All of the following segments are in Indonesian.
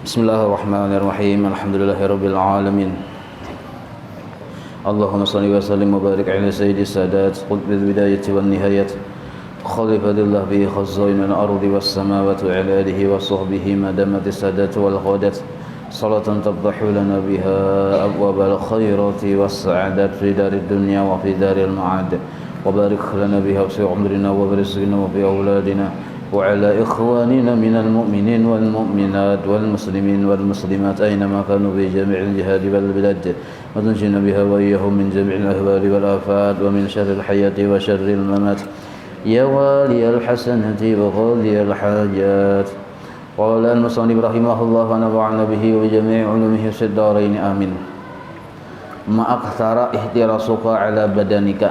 Bismillahirrahmanirrahim. Alhamdulillahirabbil alamin. Allahumma shalli wa sallim wa barik ala sayyidis sadat qutbil bidayati wan nihayat khalifatillah bi khazainil ardi was samawati wa ala alihi wa sahbihi madamatis sadat wal ghadat salatan tafdahu lana biha abwabal khairati was sa'adat fi darid dunya wa fi daril ma'ad wa barik lana biha fi umrina wa rizqina wa fi auladina وعلى إخواننا من المؤمنين والمؤمنات والمسلمين والمسلمات أينما كانوا في جميع الجهاد والبلاد وتنجينا بها وإياهم من جميع الأهوال والآفات ومن شر الحياة وشر الممات يا والي الحسنة وغالي الحاجات قال المصنف رحمه الله ونفعنا به وجميع علومه في الدارين آمين ما أكثر احتراسك على بدنك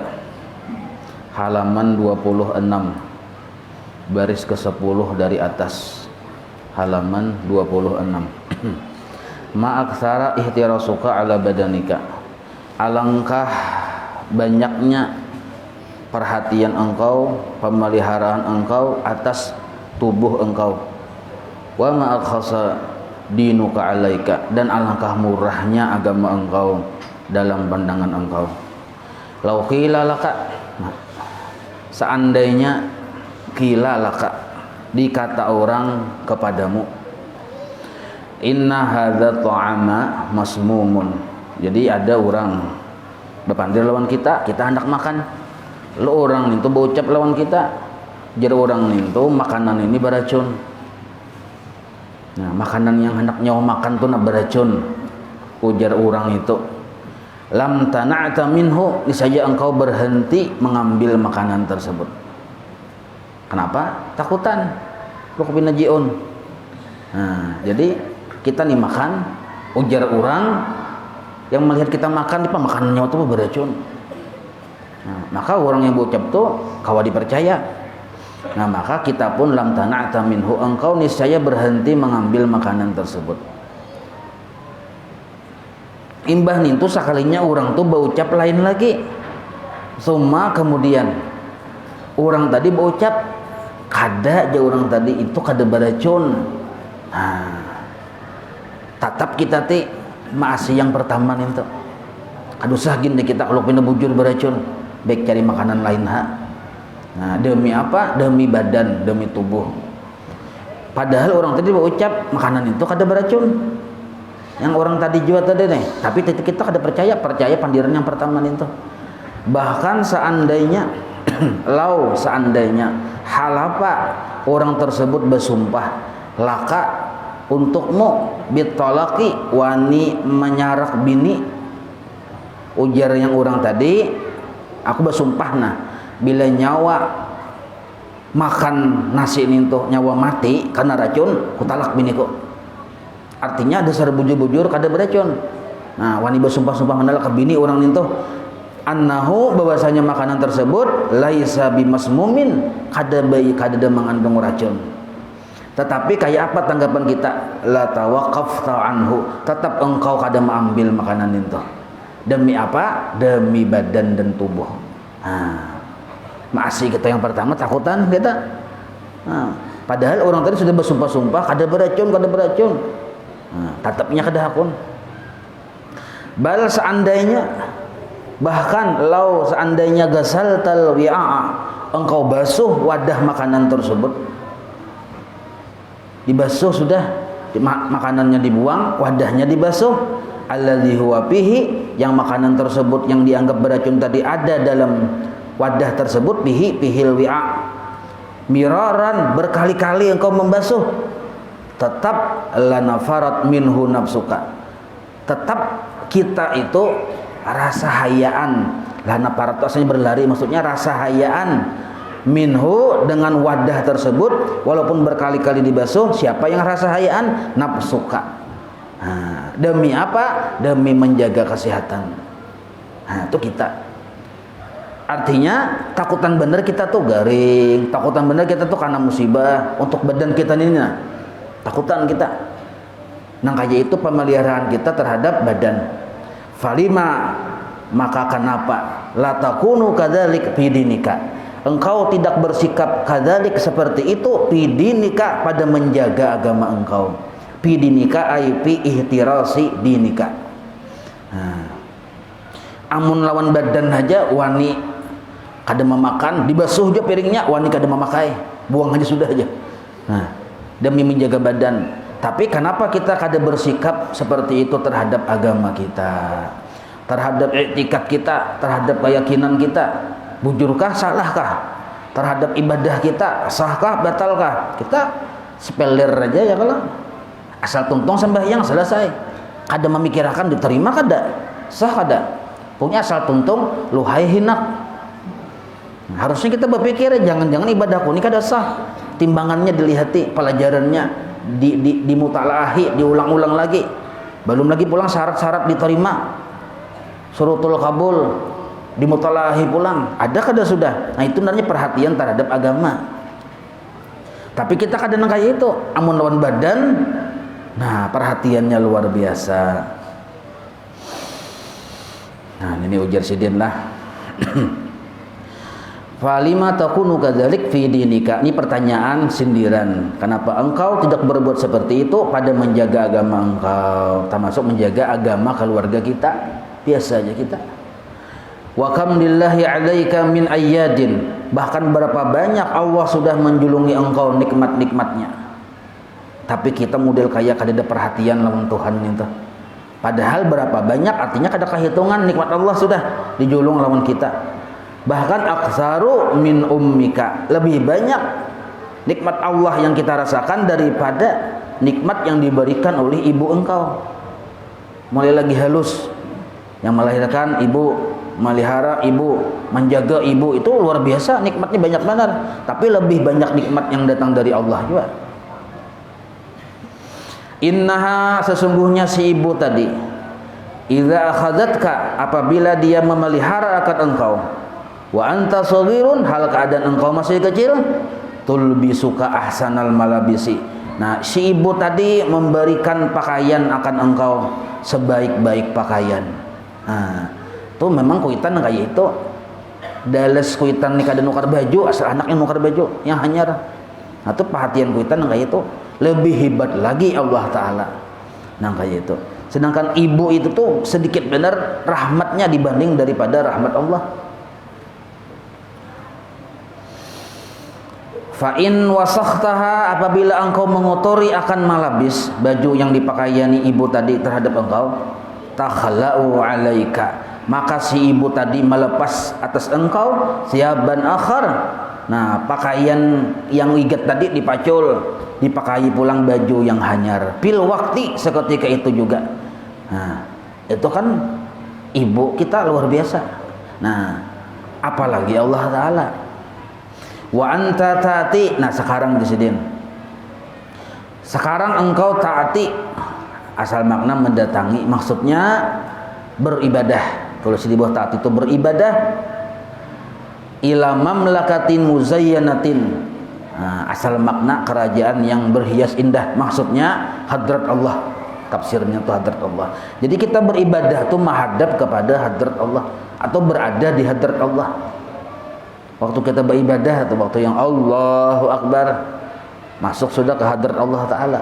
halaman 26 baris ke-10 dari atas, halaman 26. Ma'aksara ihtirasuka ala badanika, alangkah banyaknya perhatian engkau, pemeliharaan engkau atas tubuh engkau. Wa ma'akhasa dinuka alaika, dan alangkah murahnya agama engkau dalam pandangan engkau. Lau qila laka, seandainya qila laka, dikata orang kepadamu, inna hadza ta'ama masmumun, jadi ada orang bepandir lawan kita hendak makan, lo orang itu bocap lawan kita, jadi orang itu makanan ini beracun. Nah, makanan yang hendak nyawa makan tuh beracun, ujar orang itu. Lam tana'ta minhu, niscaya engkau berhenti mengambil makanan tersebut. Kenapa? Takutan lu kepinajiun. Nah, jadi kita nih makan, ujar orang yang melihat kita makan, apa makanannya itu beracun. Nah, maka orang yang bocap tuh kawa dipercaya. Nah, maka kita pun lam tana'ta minhu, engkau niscaya berhenti mengambil makanan tersebut. Imbah nintu sakalinya orang tuh baucap lain lagi. Suma kemudian orang tadi baucap kada aja orang tadi itu kada beracun. Nah, tatap kita ti masih yang pertama itu. Aduh sah gini kita kalau pindah bujur beracun, baik cari makanan lain ha. Nah, demi apa? Demi badan, demi tubuh. Padahal orang tadi berucap makanan itu kada beracun. Yang orang tadi jual tadi nih, tapi kita kada percaya pandiran yang pertama itu. Bahkan seandainya seandainya halapa orang tersebut bersumpah laka untukmu bitolaki wani menyarak bini, ujar yang orang tadi, aku bersumpah nah bila nyawa makan nasi ini tuh nyawa mati karena racun kutalak biniku. Artinya dasar bujur-bujur kada beracun. Nah, wani bersumpah-sumpah menalak ke bini orang itu annahu, bahwasanya makanan tersebut laisa bimasmumin, kada mengandung racun. Tetapi kayak apa tanggapan kita? La tawaqqafta anhu, tetap engkau kada mengambil makanan itu. Demi apa? Demi badan dan tubuh. Nah, masih kita yang pertama takutan kita. Nah, padahal orang tadi sudah bersumpah-sumpah kada beracun. Nah, tetapnya kada hakun. Bal seandainya, bahkan lau seandainya gasaltal wi'a, engkau basuh wadah makanan tersebut, dibasuh sudah, makanannya dibuang, wadahnya dibasuh, alladzi huwa fihi, yang makanan tersebut yang dianggap beracun tadi ada dalam wadah tersebut, pihil wi'a, miraran, berkali-kali engkau membasuh, tetap lanafarat minhu nafsuka, tetap kita itu rasa hayaan, lana parat aslinya berlari, maksudnya rasa hayaan minhu dengan wadah tersebut, walaupun berkali-kali dibasuh. Siapa yang rasa hayaan? Nafsuka. Nah, demi apa? Demi menjaga kesehatan. Nah, itu kita. Artinya takutan bener kita tuh garing, takutan bener kita tuh karena musibah untuk badan kita ini. Nah, takutan kita. Nah, kayak itu pemeliharaan kita terhadap badan. Falima, maka kenapa la takunu kadzalik fi dinika, engkau tidak bersikap kadzalik seperti itu fi dinika pada menjaga agama engkau, fi dinika ay fi ihtirasi dinika. Nah, amun lawan badan aja wani kada memakan, dibasuh aja piringnya wani kada memakai, buang aja sudah aja. Nah, demi menjaga badan. Tapi kenapa kita kada bersikap seperti itu terhadap agama kita, terhadap i'tikad kita, terhadap keyakinan kita? Bujurkah, salahkah? Terhadap ibadah kita, sahkah, batalkah? Kita sepeler aja ya, kalau asal tuntung sembahyang selesai. Kada memikirkan diterima kada, sah kada. Punya asal tuntung luhai hinak. Harusnya kita berpikir, jangan-jangan ibadahku ini kada sah. Timbangannya dilihati, pelajarannya dimutalahi, diulang-ulang lagi. Belum lagi pulang syarat-syarat diterima, surutul kabul, dimutalahi pulang. Ada kada sudah? Nah itu namanya perhatian terhadap agama. Tapi kita kadang kayak itu, amun lawan badan, nah perhatiannya luar biasa. Nah ini ujar sidin lah. Falima takunu kadzalik fi dinika. Ini pertanyaan sindiran. Kenapa engkau tidak berbuat seperti itu pada menjaga agama engkau, termasuk menjaga agama keluarga kita? Biasa aja kita. Wa kam lillahi 'alaika min ayyadin. Bahkan berapa banyak Allah sudah menjulungi engkau nikmat-nikmatnya. Tapi kita model kayak kada ada perhatian lawan Tuhan itu. Padahal berapa banyak, artinya kada kehitungan nikmat Allah sudah dijulung lawan kita. Bahkan aktsaru min ummika, lebih banyak nikmat Allah yang kita rasakan daripada nikmat yang diberikan oleh ibu engkau. Mulai lagi halus, yang melahirkan ibu, melihara ibu, menjaga ibu, itu luar biasa, nikmatnya banyak benar. Tapi lebih banyak nikmat yang datang dari Allah juga. Innaha, sesungguhnya si ibu tadi, idza akhadzatka, apabila dia memelihara akan engkau, wa anta shaghirun, hal keadaan engkau masih kecil, tulbisuka ahsanal malabisi. Nah, si ibu tadi memberikan pakaian akan engkau sebaik-baik pakaian. Nah, tuh memang kuitan kayak itu. Dales kuitan nih kada nukar baju, asal anaknya nukar baju yang hanyar. Nah, tuh perhatian kuitan kayak itu. Lebih hebat lagi Allah Ta'ala. Nah, kayak itu. Sedangkan ibu itu tuh sedikit benar rahmatnya dibanding daripada rahmat Allah. Fa'in wasakhtaha, apabila engkau mengotori akan malabis, baju yang dipakaiani ibu tadi terhadap engkau, takhla'u alaika, maka si ibu tadi melepas atas engkau siaban akhar. Nah, pakaian yang igat tadi dipacul, dipakai pulang baju yang hanyar. Pil waktu seketika itu juga. Nah, itu kan ibu kita luar biasa. Nah, apalagi Allah Ta'ala. Wa anta taati. Nah, sekarang disidin, sekarang engkau taati, asal makna mendatangi, maksudnya beribadah. Kalau di bawah taati itu beribadah ila mamlakatin muzayyanatin. Nah, asal makna kerajaan yang berhias indah, maksudnya hadrat Allah. Tafsirnya itu hadrat Allah. Jadi kita beribadah itu menghadap kepada hadrat Allah atau berada di hadrat Allah. Waktu kita beribadah atau waktu yang Allahu Akbar, masuk sudah ke hadrat Allah Ta'ala.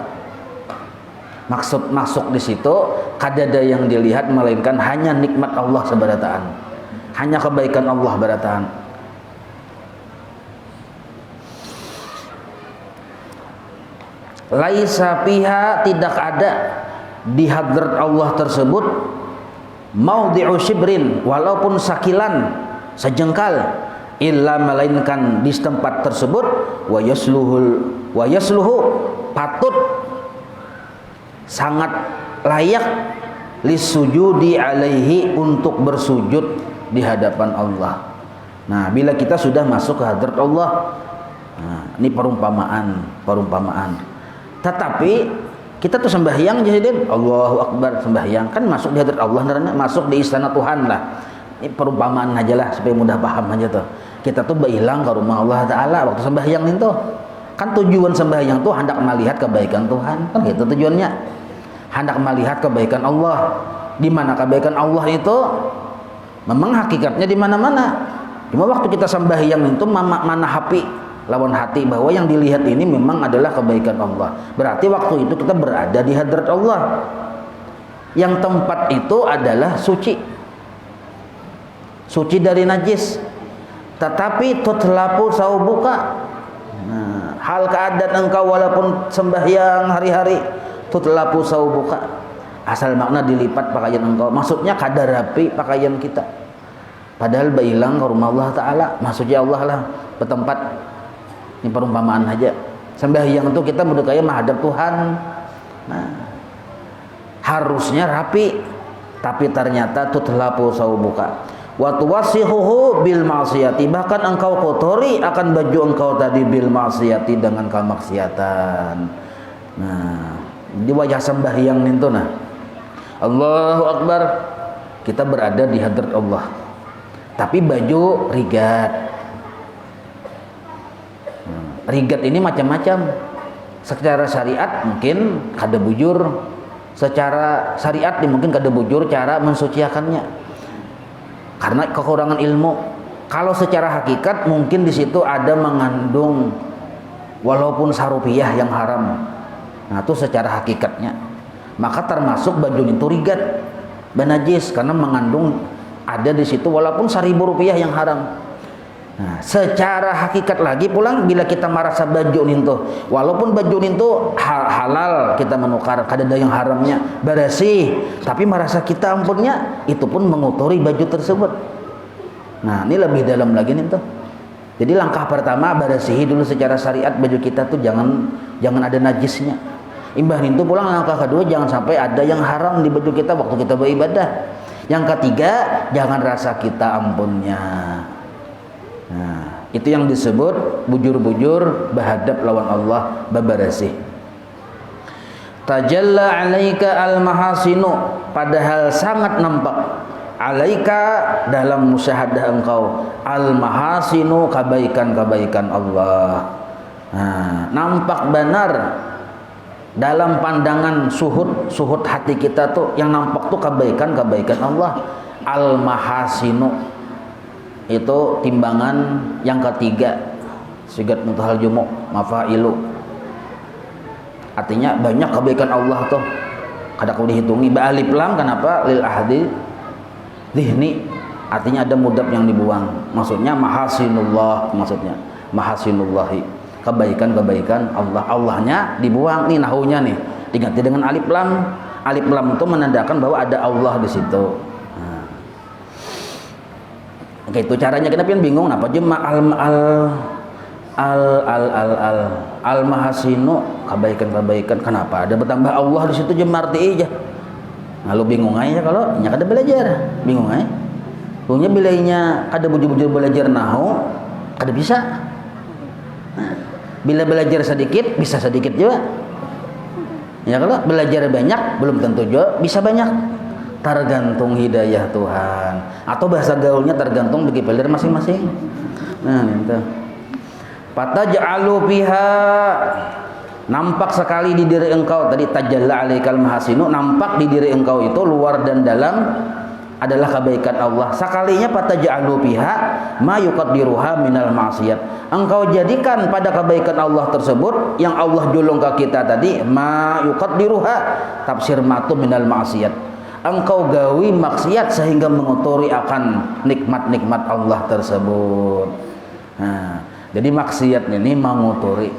Maksud masuk di situ kada ada yang dilihat melainkan hanya nikmat Allah sebarataan, hanya kebaikan Allah barataan. Laisa fiha, tidak ada di hadrat Allah tersebut maudhi'u shibrin, walaupun sakilan, sejengkal, illa melainkan di tempat tersebut wa yasluhu patut, sangat layak lisujudi alaihi, untuk bersujud di hadapan Allah. Nah, bila kita sudah masuk ke hadrat Allah, nah, ini perumpamaan. Tetapi kita tuh sembahyang jadi Allahu Akbar, sembahyang kan masuk di hadrat Allah, masuk di istana Tuhan lah. Ini perumpamaan aja lah supaya mudah paham aja tuh. Kita tuh berhilang ke rumah Allah Ta'ala waktu sembahyang itu. Kan tujuan sembahyang tuh hendak melihat kebaikan Tuhan, kan gitu tujuannya. Hendak melihat kebaikan Allah. Di mana kebaikan Allah itu? Memang hakikatnya di mana-mana. Cuma waktu kita sembahyang itu mana hapi lawan hati bahwa yang dilihat ini memang adalah kebaikan Allah. Berarti waktu itu kita berada di hadrat Allah. Yang tempat itu adalah suci. Suci dari najis. Tetapi tutlapu saubuka. Nah, hal keadaan engkau walaupun sembahyang hari-hari, tutlapu saubuka. Asal makna dilipat pakaian engkau. Maksudnya kadar rapi pakaian kita. Padahal bailang ke rumah Allah Ta'ala. Maksudnya Allah lah bertempat. Ini perumpamaan aja. Sembahyang itu kita berdekaya menghadap Tuhan. Nah, harusnya rapi, tapi ternyata tutlapu saubuka wa tuwassihuhu bil ma'siyati, bahkan engkau kotori akan baju engkau tadi bil ma'siyati, dengan kemaksiatan. Nah, di wajah sembahyang itu nah, Allahu Akbar, kita berada di hadrat Allah, tapi baju rigat. Rigat ini macam-macam. Secara syariat mungkin kada bujur, secara syariat mungkin kada bujur cara mensuciakannya karena kekurangan ilmu. Kalau secara hakikat mungkin di situ ada mengandung walaupun sarupiah yang haram. Nah itu secara hakikatnya. Maka termasuk baju itu rigat, benajis, karena mengandung ada di situ walaupun 1.000 rupiah yang haram. Nah, secara hakikat lagi pulang bila kita merasa baju itu walaupun baju itu halal kita menukar, kada ada yang haramnya, bersih, tapi merasa kita ampunnya itu pun mengotori baju tersebut. Nah ini lebih dalam lagi nih tuh. Jadi langkah pertama bersihi dulu secara syariat baju kita tuh, jangan ada najisnya. Imbah itu pulang langkah kedua, jangan sampai ada yang haram di baju kita waktu kita beribadah. Yang ketiga, jangan rasa kita ampunnya. Nah, itu yang disebut bujur-bujur berhadap lawan Allah babarasih. Tajalla alaika al-mahasinu, padahal sangat nampak alaika dalam musyahadah engkau al-mahasinu, kebaikan-kebaikan Allah. Nah, nampak benar dalam pandangan suhud hati kita tuh, yang nampak tuh kebaikan-kebaikan Allah. Al-mahasinu itu timbangan yang ketiga, sigat muntahal jumuk, mafailu, artinya banyak kebaikan Allah tuh kada kau dihitungi. Ba'alif lam kenapa lil ahdi dhihni, artinya ada mudab yang dibuang, maksudnya mahasinullah, maksudnya mahasinullahi, kebaikan-kebaikan Allah, Allahnya dibuang. Nih nahunya nih diganti dengan alif lam. Alif lam itu menandakan bahwa ada Allah di situ. Oke, itu caranya. Kenapa yang bingung? Kenapa cuma al mahasinu, kebaikan-kebaikan, kenapa ada bertambah Allah di situ jemar aja. Nah, lu bingung aja kalau nya kada belajar, bingung aja. Punya bilainya ada bujur-bujur belajar nahu, kada bisa. Nah, bila belajar sedikit bisa sedikit juga. Ya kalau belajar banyak belum tentu juga bisa banyak. Tergantung hidayah Tuhan, atau bahasa gaulnya tergantung bagi pilihan masing-masing. Nah itu fataj'alu biha, nampak sekali di diri engkau tadi, tajalla alaikal mahasinu, nampak di diri engkau itu luar dan dalam adalah kebaikan Allah. Sekalinya fataj'alu biha ma yuqaddiruha minal ma'siyat, engkau jadikan pada kebaikan Allah tersebut yang Allah julung ke kita tadi, ma yuqaddiruha, tafsir matu minal ma'siyat, engkau gawi maksiat sehingga mengotori akan nikmat-nikmat Allah tersebut. Nah, jadi maksiat ini mengotori.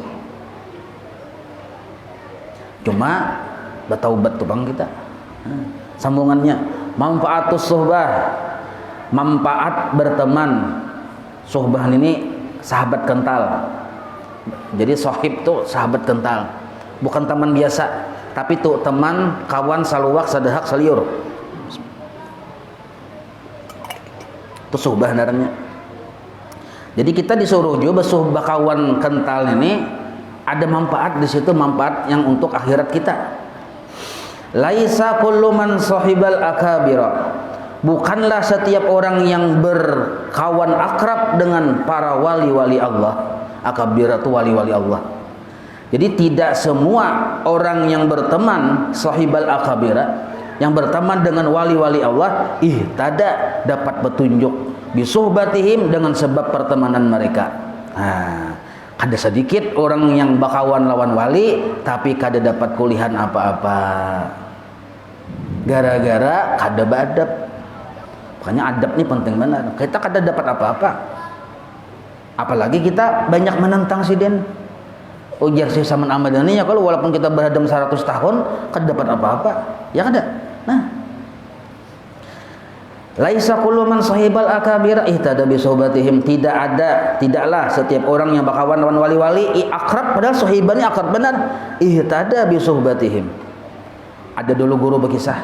Cuma bertaubat tuh bang kita. Nah, sambungannya manfaatus suhbah, manfaat berteman. Suhbah ini sahabat kental. Jadi sohib tuh sahabat kental, bukan teman biasa. Tapi tuh teman, kawan, saluwak, sadahak, saliur. Itu suhbah namanya. Jadi kita disuruh juga bersuhbah kawan kental ini, ada manfaat di situ, manfaat yang untuk akhirat kita. Laisa kullu man sahibal akabira, bukanlah setiap orang yang berkawan akrab dengan para wali-wali Allah. Akabira itu wali-wali Allah. Jadi tidak semua orang yang berteman sahibal akabira, yang berteman dengan wali-wali Allah, ihtada, dapat petunjuk bisuhbatihim, dengan sebab pertemanan mereka. Nah, Kada sedikit orang yang bakawan lawan wali tapi kada dapat kulihan apa-apa. Gara-gara kada beradab. Makanya adab ini penting benar. Kita kada dapat apa-apa. Apalagi kita banyak menentang sidin. Ujar Syekh Saman Ahmadani ya, kalau walaupun kita beradab 100 tahun kada dapat apa-apa. Ya kada. Nah, laisa kullu man sahibal akabira ihtada bi sohbatihim. Tidaklah setiap orang yang bakawan lawan wali-wali akrab, padahal sahibannya akrab benar, ihtada bi sohbatihim. Ada dulu guru berkisah,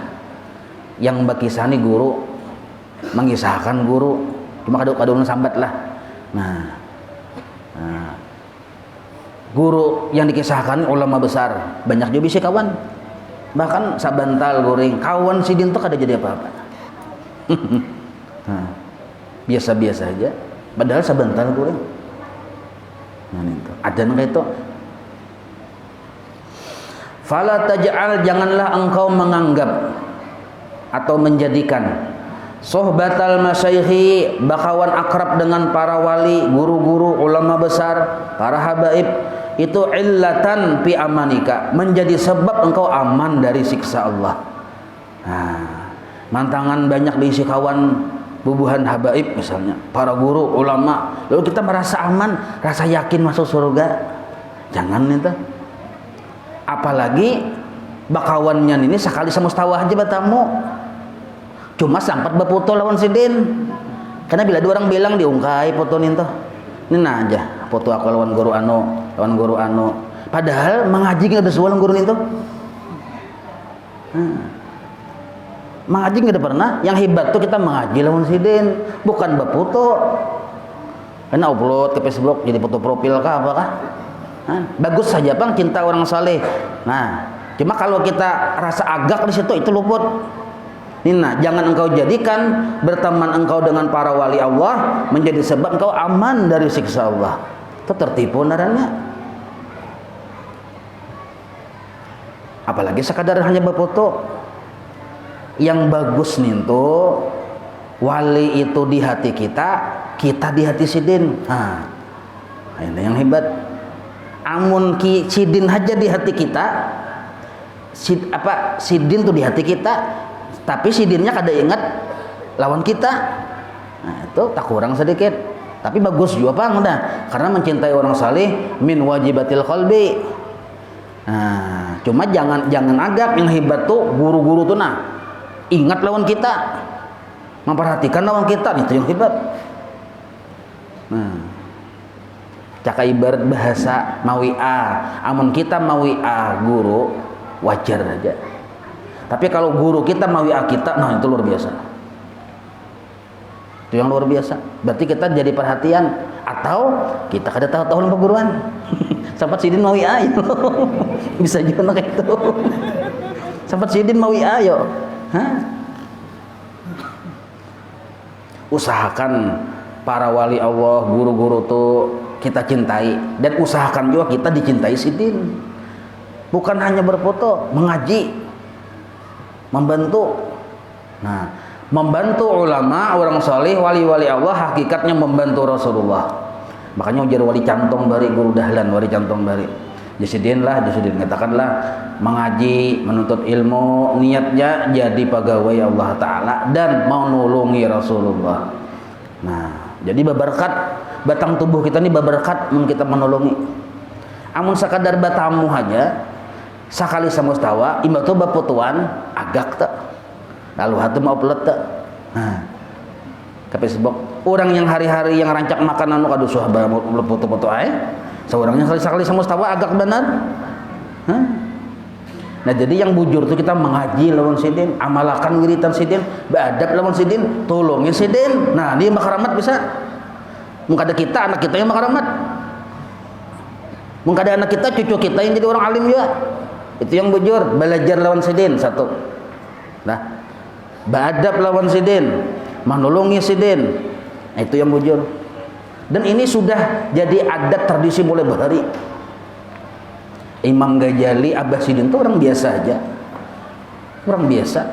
yang berkisah nih guru mengisahkan guru cuma kadang sambat lah. Nah, guru yang dikisahkan ulama besar, banyak juga bisa kawan, bahkan sabantal goreng kawan sidin tuh kada jadi apa-apa. Nah, biasa-biasa aja padahal sabantal goreng. Nah, itu ada nang itu. Fala taj'al, janganlah engkau menganggap atau menjadikan sohbatal masyayikhi, bakawan akrab dengan para wali, guru-guru, ulama besar, para habaib, itu illatan fi amanika, menjadi sebab engkau aman dari siksa Allah. Nah, mantangan banyak diisi kawan bubuhan habaib misalnya, para guru, ulama, lalu kita merasa aman, rasa yakin masuk surga. Jangan itu. Apalagi bakawannya ini sekali semustawa aja batamu. Cuma sempat berfoto lawan sidin. Karena bila dua orang bilang diungkai foto ninto. Ini nah aja foto aku lawan guru anu. Padahal mengaji nggak ada soal guru ninto. Mengaji nggak ada pernah. Yang hebat tuh kita mengaji lawan sidin, bukan berfoto. Karena upload ke Facebook jadi foto profil kah apakah? Bagus saja bang, cinta orang saleh. Nah, cuma kalau kita rasa agak di situ itu luput. Nina, jangan engkau jadikan berteman engkau dengan para wali Allah menjadi sebab engkau aman dari siksa Allah. Itu tertipu narannya. Apalagi sekadar hanya berfoto. Yang bagus nih tuh wali itu di hati kita, kita di hati sidin. Nah, ini yang hebat. Amun sidin aja di hati kita, sidin tuh di hati kita, tapi sidinnya kada ingat lawan kita. Nah, itu tak kurang sedikit. Tapi bagus juga bang, udah. Karena mencintai orang saleh min wajibatil qalbi. Nah, cuma jangan agap. Yang hebat tuh guru-guru tuh ingat lawan kita, memperhatikan lawan kita, itu yang hebat. Nah, caka ibarat bahasa mawi'a, amun kita mawi'a guru wajar aja. Tapi kalau guru kita mawi'a kita, nah itu luar biasa. Itu yang luar biasa. Berarti kita jadi perhatian, atau kita kada tahu perguruan. Sampai sidin mawi'a yo. Bisa juga kayak itu. Sampai sidin mawi'a yo. Usahakan para wali Allah, guru-guru tuh kita cintai, dan usahakan juga kita dicintai sidin. Bukan hanya berfoto, mengaji, membantu. Nah, membantu ulama, orang saleh, wali-wali Allah hakikatnya membantu Rasulullah. Makanya ujar wali cantong bari, guru dahlan wali cantong bari. Jasidin katakanlah mengaji, menuntut ilmu, niatnya jadi pegawai Allah Ta'ala dan mau nolongi Rasulullah. Nah, jadi berberkat batang tubuh kita ini berberkat kita menolongi. Amun sekadar batamu aja sekali semustawa imba tuh baputuan agak tak lalu hatu mau upload tak. Nah, ke Facebook orang yang hari-hari yang rancak makanan nu kaduh suah foto-foto ae seorangnya sekali semustawa agak benar. Nah, jadi yang bujur tuh kita mengaji lawan sidin, amalakan wiritan sidin, beradab lawan sidin, tolongin sidin. Nah, dia makaramat bisa. Mungkin ada kita, anak kita yang makaramat. Mungkin ada anak kita, cucu kita yang jadi orang alim juga. Itu yang bujur, belajar lawan sidin satu. Nah, beradab lawan sidin, menolongi sidin. Nah, itu yang bujur. Dan ini sudah jadi adat tradisi mulai bahari. Imam Ghazali, Abah Sidin itu orang biasa aja, orang biasa.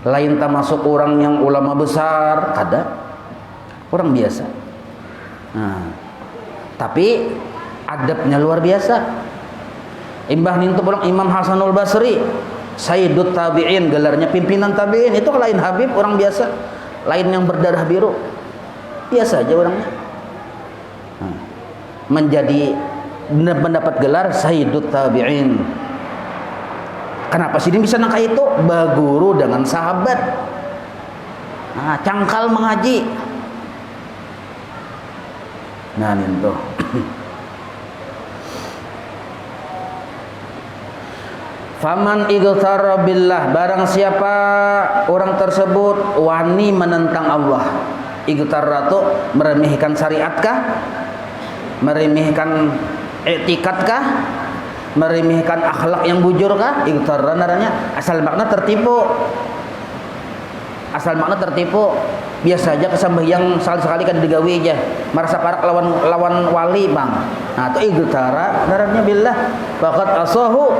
Lain termasuk orang yang ulama besar, kada, orang biasa. Nah, tapi adabnya luar biasa. Imbah nintu pulang Imam Hasanul Basri, Sayyidut Tabi'in, gelarnya pimpinan tabi'in. Itu lain Habib, orang biasa, lain yang berdarah biru, biasa aja orangnya. Menjadi mendapat gelar Sayyidut Tabi'in. Kenapa sih dia bisa nangka itu? Baguru dengan sahabat. Nah, cangkal mengaji. Nah, itu. Faman ightara billah, barang siapa orang tersebut wani menentang Allah. Ightara itu meremehkan syariatkah? Meremehkan etikadkah? Meremehkan akhlak yang bujurkah? Ightara naranya asal makna tertipu. Asal makna tertipu. Biasa aja kesambahyang sekali-sekali kan digawe aja. Merasa parak lawan wali, Bang. Nah, itu ightara naranya billah. Faqad asahu,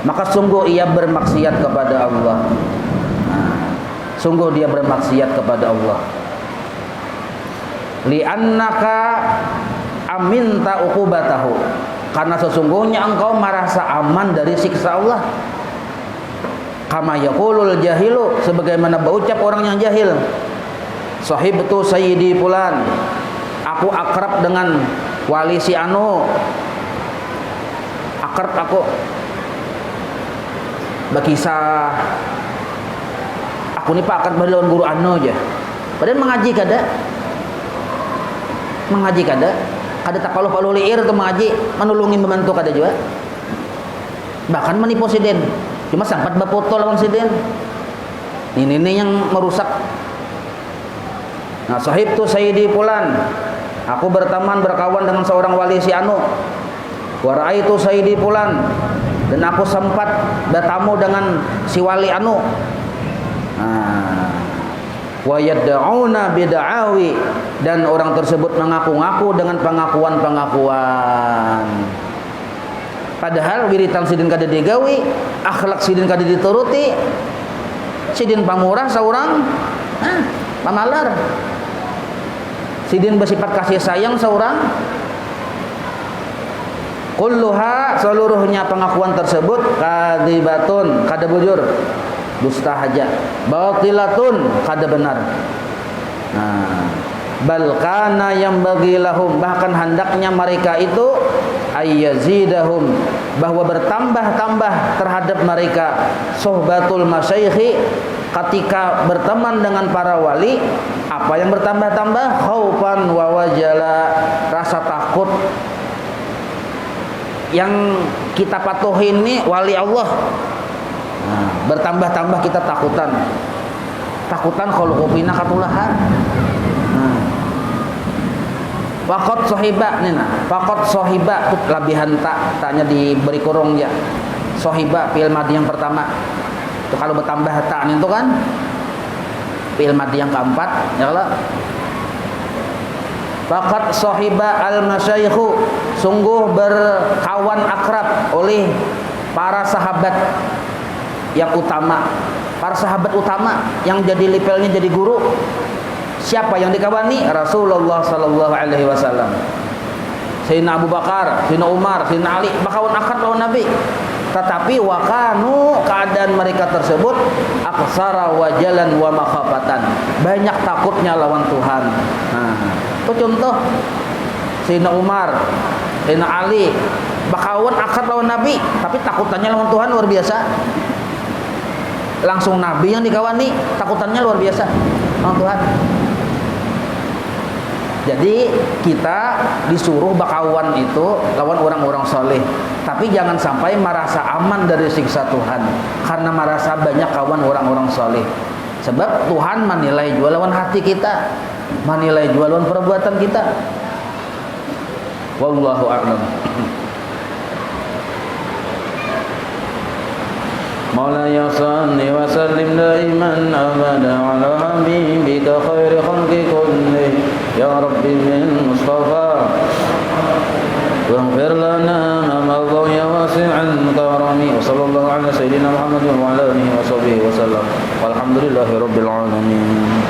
maka sungguh ia bermaksiat kepada Allah. Nah, sungguh dia bermaksiat kepada Allah. Li'annaka aminta uqubatahu, karena sesungguhnya engkau merasa aman dari siksa Allah. Kama yaqulul jahilu, sebagaimana berucap orang yang jahil. Sahibtu sayyidi fulan, aku akrab dengan wali si anu. Akrab aku berkisah, aku ni pak akrab lawan guru anu aja. Padahal mengaji kada. Mengaji kada. Kada tak kalau liir tu mengaji, menolongi membantu kada juga. Bahkan menipu siden. Cuma sempat berfoto lawan siden. Ini yang merusak. Nah, sahib tu sayyidi fulan, aku berteman berkawan dengan seorang wali si anu. Wa raaitu sayyidi fulan, dan aku sempat bertamu dengan si wali anu. Nah, wa yad'una bid'awi, dan orang tersebut mengaku-ngaku dengan pengakuan-pengakuan. Padahal wiritan sidin kada digawi, akhlak sidin kada dituruti. Sidin pamurah saurang, pamalar. Sidin bersifat kasih sayang seorang. Kulluha, seluruhnya pengakuan tersebut kadibatun, kada bujur, dusta haja. Batilatun, kada benar. Nah, bal kana yang bagi lahum, bahkan hendaknya mereka itu ayyazidahum, bahwa bertambah-tambah terhadap mereka sohbatul masyayikhi, ketika berteman dengan para wali. Apa yang bertambah-tambah? Khaufan wa wajala, rasa takut. Yang kita patuhi ini wali Allah. Nah, bertambah-tambah kita takutan. Takutan kalau kopina katulahan. Faqad sahiba nina. Faqad sahiba labihan taknya diberi kurung ya. Sahiba fi'il madhi yang pertama. Itu kalau bertambah tak itu kan fi'il madhi yang keempat, ya Allah. Faqad sahiba al-masyayikhu, sungguh berkawan akrab oleh para sahabat yang utama. Para sahabat utama yang jadi levelnya jadi guru. Siapa yang dikawani? Rasulullah sallallahu alaihi wasallam. Sayyidina Abu Bakar, Sayyidina Umar, Sayyidina Ali, berkawan akrab lawan Nabi. Tetapi wakanu, keadaan mereka tersebut aksara wajalan wa makhafatan, banyak takutnya lawan Tuhan. Nah, itu contoh Sayyidina Umar, Sayyidina Ali berkawan akrab lawan Nabi, tapi takutannya lawan Tuhan luar biasa. Langsung Nabi yang dikawani, takutannya luar biasa lawan Tuhan. Jadi kita disuruh berkawan itu lawan orang-orang soleh, tapi jangan sampai merasa aman dari siksa Tuhan karena merasa banyak kawan orang-orang soleh. Sebab Tuhan menilai juga lawan hati kita, menilai juga lawan perbuatan kita. Wallahu a'lam. Maulaya salli wa sallim daiman abada ala habibika khairi khalqi kulli ya rabbi bil mustafa waghfir lana ma madha ya wasi'al karami wa sallallahu ala sayyidina Muhammad wa ala alihi wa sahbihi wa sallam walhamdulillahi rabbil alamin.